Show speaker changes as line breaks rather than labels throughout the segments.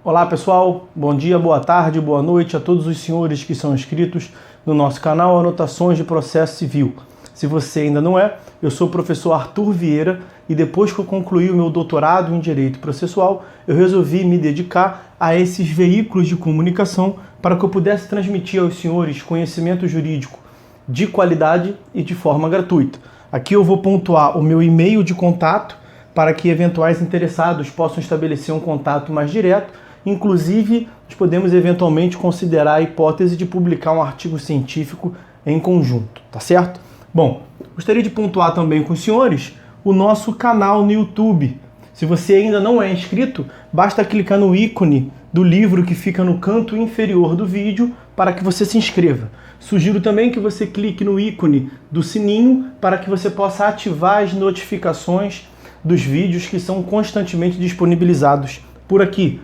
Olá pessoal, bom dia, boa tarde, boa noite a todos os senhores que são inscritos no nosso canal Anotações de Processo Civil. Se você ainda não é, eu sou o professor Arthur Vieira e depois que eu concluí o meu doutorado em Direito Processual, eu resolvi me dedicar a esses veículos de comunicação para que eu pudesse transmitir aos senhores conhecimento jurídico de qualidade e de forma gratuita. Aqui eu vou pontuar o meu e-mail de contato para que eventuais interessados possam estabelecer um contato mais direto. Inclusive, nós podemos eventualmente considerar a hipótese de publicar um artigo científico em conjunto, tá certo? Bom, gostaria de pontuar também com os senhores o nosso canal no YouTube. Se você ainda não é inscrito, basta clicar no ícone do livro que fica no canto inferior do vídeo para que você se inscreva. Sugiro também que você clique no ícone do sininho para que você possa ativar as notificações dos vídeos que são constantemente disponibilizados por aqui.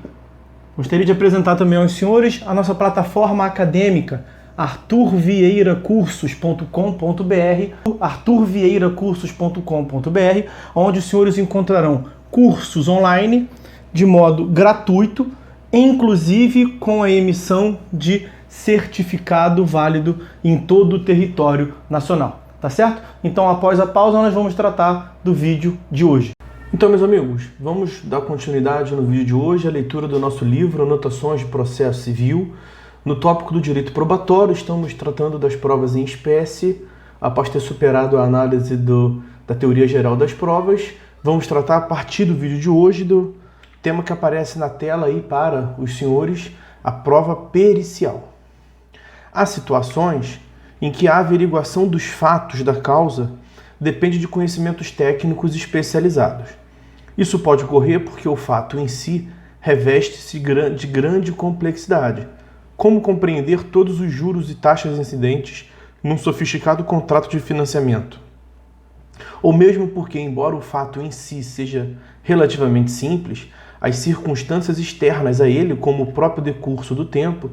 Gostaria de apresentar também aos senhores a nossa plataforma acadêmica, arturvieiracursos.com.br, arturvieiracursos.com.br, onde os senhores encontrarão cursos online de modo gratuito, inclusive com a emissão de certificado válido em todo o território nacional. Tá certo? Então, após a pausa, nós vamos tratar do vídeo de hoje. Então, meus amigos, vamos dar continuidade no vídeo de hoje à leitura do nosso livro Anotações de Processo Civil. No tópico do direito probatório, estamos tratando das provas em espécie. Após ter superado a análise da teoria geral das provas, vamos tratar a partir do vídeo de hoje do tema que aparece na tela aí para os senhores, a prova pericial. Há situações em que a averiguação dos fatos da causa depende de conhecimentos técnicos especializados. Isso pode ocorrer porque o fato em si reveste-se de grande complexidade. Como compreender todos os juros e taxas incidentes num sofisticado contrato de financiamento? Ou mesmo porque, embora o fato em si seja relativamente simples, as circunstâncias externas a ele, como o próprio decurso do tempo,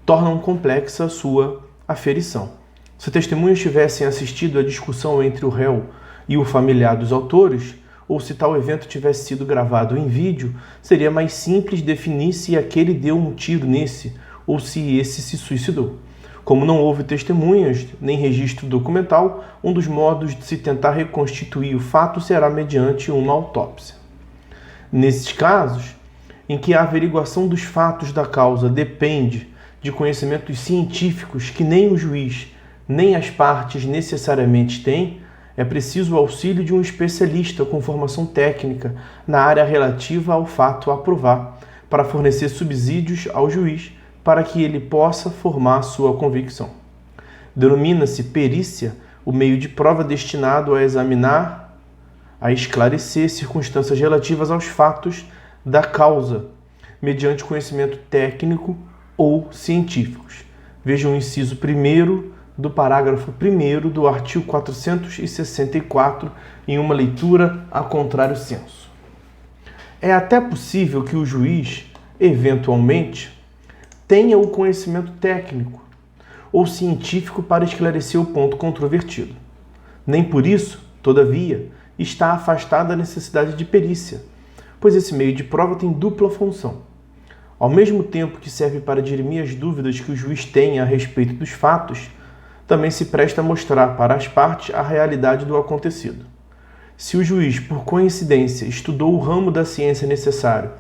tornam complexa a sua aferição. Se testemunhas tivessem assistido à discussão entre o réu e o familiar dos autores, ou se tal evento tivesse sido gravado em vídeo, seria mais simples definir se aquele deu um tiro nesse, ou se esse se suicidou. Como não houve testemunhas, nem registro documental, um dos modos de se tentar reconstituir o fato será mediante uma autópsia. Nesses casos, em que a averiguação dos fatos da causa depende de conhecimentos científicos que nem o juiz nem as partes necessariamente têm, é preciso o auxílio de um especialista com formação técnica na área relativa ao fato a provar, para fornecer subsídios ao juiz para que ele possa formar sua convicção. Denomina-se perícia o meio de prova destinado a examinar, a esclarecer circunstâncias relativas aos fatos da causa, mediante conhecimento técnico ou científicos. Veja o inciso 1º do parágrafo 1º do artigo 464 em uma leitura a contrário senso. É até possível que o juiz, eventualmente, tenha o conhecimento técnico ou científico para esclarecer o ponto controvertido. Nem por isso, todavia, está afastada a necessidade de perícia, pois esse meio de prova tem dupla função. Ao mesmo tempo que serve para dirimir as dúvidas que o juiz tenha a respeito dos fatos, também se presta a mostrar para as partes a realidade do acontecido. Se o juiz, por coincidência, estudou o ramo da ciência necessário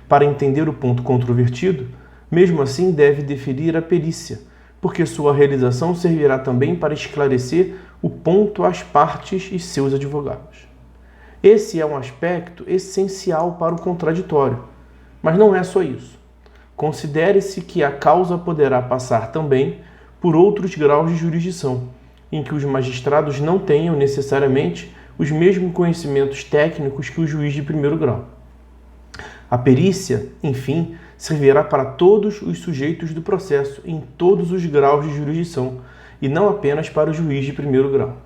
para entender o ponto controvertido, mesmo assim deve deferir a perícia, porque sua realização servirá também para esclarecer o ponto às partes e seus advogados. Esse é um aspecto essencial para o contraditório, mas não é só isso. Considere-se que a causa poderá passar também por outros graus de jurisdição, em que os magistrados não tenham necessariamente os mesmos conhecimentos técnicos que o juiz de primeiro grau. A perícia, enfim, servirá para todos os sujeitos do processo em todos os graus de jurisdição, e não apenas para o juiz de primeiro grau.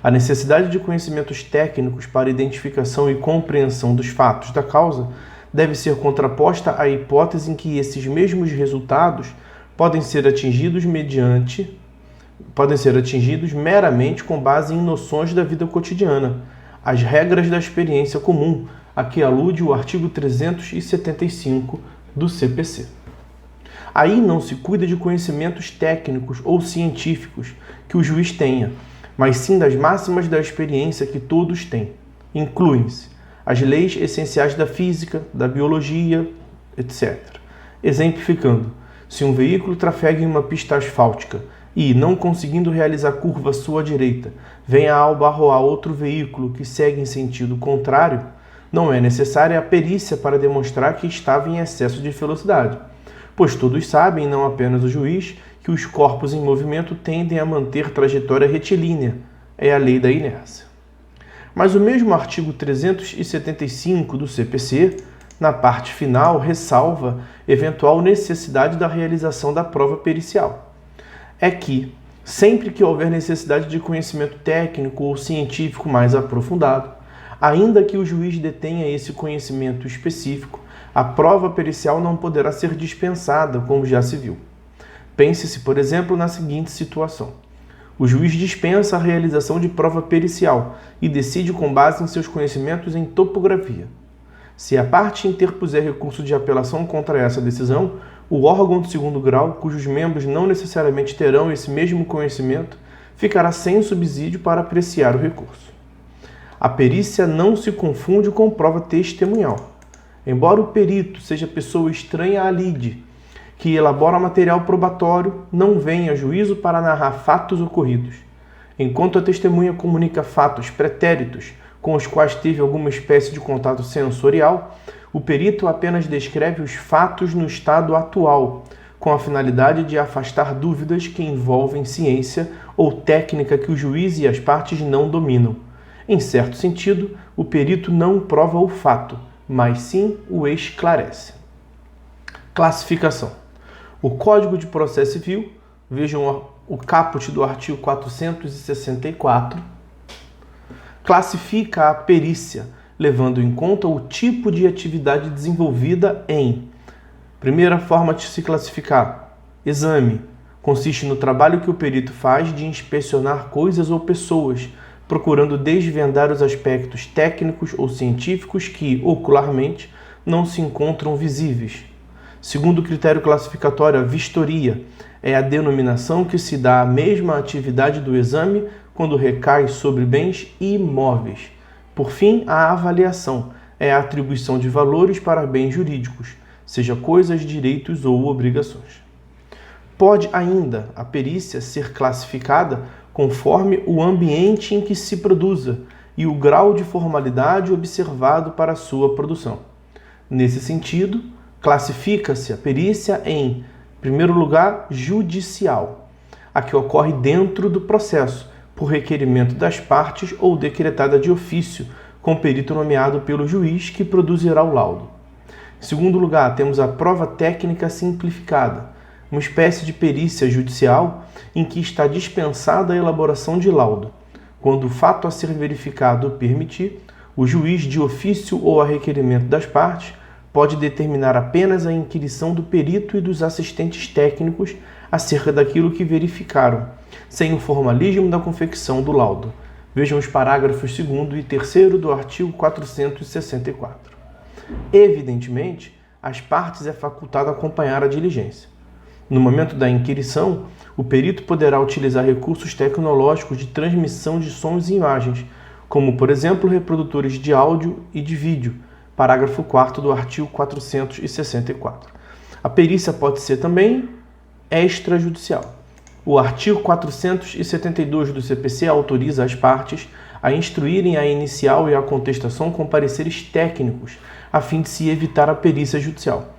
A necessidade de conhecimentos técnicos para identificação e compreensão dos fatos da causa deve ser contraposta à hipótese em que esses mesmos resultados podem ser atingidos meramente com base em noções da vida cotidiana, as regras da experiência comum, a que alude o artigo 375 do CPC. Aí não se cuida de conhecimentos técnicos ou científicos que o juiz tenha, mas sim das máximas da experiência que todos têm. Incluem-se as leis essenciais da física, da biologia, etc. Exemplificando, se um veículo trafega em uma pista asfáltica e, não conseguindo realizar curva à sua direita, venha a abarroar outro veículo que segue em sentido contrário, não é necessária a perícia para demonstrar que estava em excesso de velocidade, pois todos sabem, não apenas o juiz, que os corpos em movimento tendem a manter trajetória retilínea, é a lei da inércia. Mas o mesmo artigo 375 do CPC, na parte final, ressalva eventual necessidade da realização da prova pericial. É que, sempre que houver necessidade de conhecimento técnico ou científico mais aprofundado, ainda que o juiz detenha esse conhecimento específico, a prova pericial não poderá ser dispensada, como já se viu. Pense-se, por exemplo, na seguinte situação. O juiz dispensa a realização de prova pericial e decide com base em seus conhecimentos em topografia. Se a parte interpuser recurso de apelação contra essa decisão, o órgão de segundo grau, cujos membros não necessariamente terão esse mesmo conhecimento, ficará sem subsídio para apreciar o recurso. A perícia não se confunde com prova testemunhal. Embora o perito seja pessoa estranha à lide, que elabora material probatório, não vem a juízo para narrar fatos ocorridos. Enquanto a testemunha comunica fatos pretéritos com os quais teve alguma espécie de contato sensorial, o perito apenas descreve os fatos no estado atual, com a finalidade de afastar dúvidas que envolvem ciência ou técnica que o juiz e as partes não dominam. Em certo sentido, o perito não prova o fato, mas sim o esclarece. Classificação. O Código de Processo Civil, vejam o caput do artigo 464, classifica a perícia, levando em conta o tipo de atividade desenvolvida em: primeira forma de se classificar, exame, consiste no trabalho que o perito faz de inspecionar coisas ou pessoas, procurando desvendar os aspectos técnicos ou científicos que, ocularmente, não se encontram visíveis. Segundo critério classificatório, a vistoria é a denominação que se dá à mesma atividade do exame quando recai sobre bens imóveis. Por fim, a avaliação é a atribuição de valores para bens jurídicos, seja coisas, direitos ou obrigações. Pode ainda a perícia ser classificada conforme o ambiente em que se produza e o grau de formalidade observado para sua produção. Nesse sentido, classifica-se a perícia em, primeiro lugar, judicial, a que ocorre dentro do processo, por requerimento das partes ou decretada de ofício, com perito nomeado pelo juiz que produzirá o laudo. Em segundo lugar, temos a prova técnica simplificada, uma espécie de perícia judicial em que está dispensada a elaboração de laudo. Quando o fato a ser verificado o permitir, o juiz, de ofício ou a requerimento das partes, pode determinar apenas a inquirição do perito e dos assistentes técnicos acerca daquilo que verificaram, sem o formalismo da confecção do laudo. Vejam os parágrafos 2º e 3º do artigo 464. Evidentemente, às partes é facultado acompanhar a diligência. No momento da inquirição, o perito poderá utilizar recursos tecnológicos de transmissão de sons e imagens, como, por exemplo, reprodutores de áudio e de vídeo, parágrafo 4º do artigo 464. A perícia pode ser também extrajudicial. O artigo 472 do CPC autoriza as partes a instruírem a inicial e a contestação com pareceres técnicos, a fim de se evitar a perícia judicial.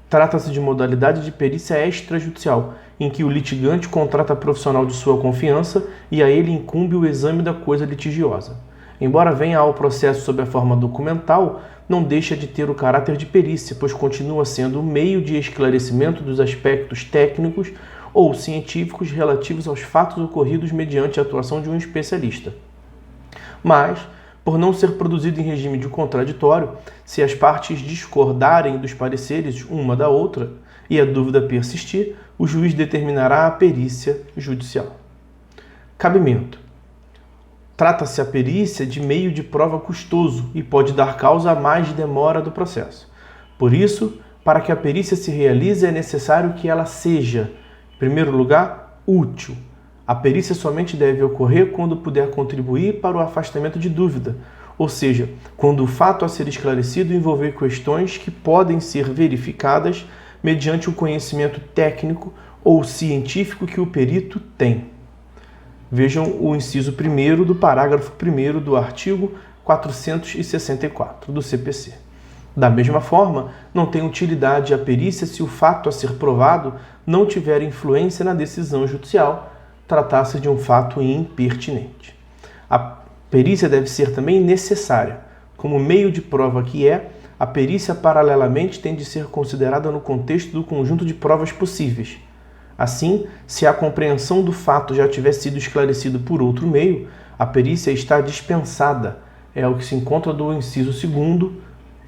Trata-se de modalidade de perícia extrajudicial, em que o litigante contrata profissional de sua confiança e a ele incumbe o exame da coisa litigiosa. Embora venha ao processo sob a forma documental, não deixa de ter o caráter de perícia, pois continua sendo o meio de esclarecimento dos aspectos técnicos ou científicos relativos aos fatos ocorridos mediante a atuação de um especialista. Mas, por não ser produzido em regime de contraditório, se as partes discordarem dos pareceres uma da outra e a dúvida persistir, o juiz determinará a perícia judicial. Cabimento. Trata-se a perícia de meio de prova custoso e pode dar causa a mais demora do processo. Por isso, para que a perícia se realize é necessário que ela seja, em primeiro lugar, útil. A perícia somente deve ocorrer quando puder contribuir para o afastamento de dúvida, ou seja, quando o fato a ser esclarecido envolver questões que podem ser verificadas mediante o conhecimento técnico ou científico que o perito tem. Vejam o inciso 1º do parágrafo 1º do artigo 464 do CPC. Da mesma forma, não tem utilidade a perícia se o fato a ser provado não tiver influência na decisão judicial, tratar-se de um fato impertinente. A perícia deve ser também necessária. Como meio de prova que é, a perícia paralelamente tem de ser considerada no contexto do conjunto de provas possíveis. Assim, se a compreensão do fato já tiver sido esclarecido por outro meio, a perícia está dispensada. É o que se encontra do inciso 2º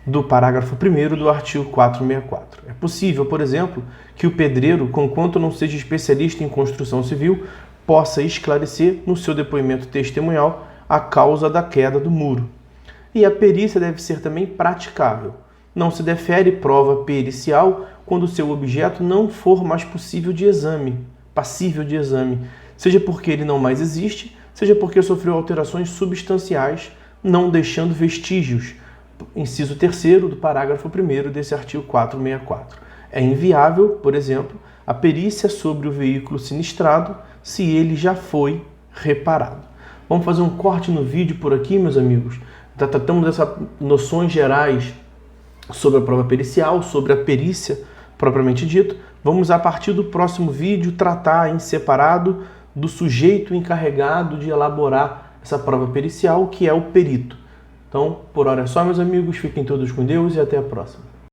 do parágrafo 1º do artigo 464. É possível, por exemplo, que o pedreiro, conquanto não seja especialista em construção civil, possa esclarecer no seu depoimento testemunhal a causa da queda do muro. E a perícia deve ser também praticável. Não se defere prova pericial quando o seu objeto não for mais passível de exame, seja porque ele não mais existe, seja porque sofreu alterações substanciais, não deixando vestígios. Inciso 3º do parágrafo 1º desse artigo 464. É inviável, por exemplo, a perícia sobre o veículo sinistrado se ele já foi reparado. Vamos fazer um corte no vídeo por aqui, meus amigos. Tratamos dessas noções gerais sobre a prova pericial, sobre a perícia propriamente dito. Vamos, a partir do próximo vídeo, tratar em separado do sujeito encarregado de elaborar essa prova pericial, que é o perito. Então, por hora é só, meus amigos. Fiquem todos com Deus e até a próxima.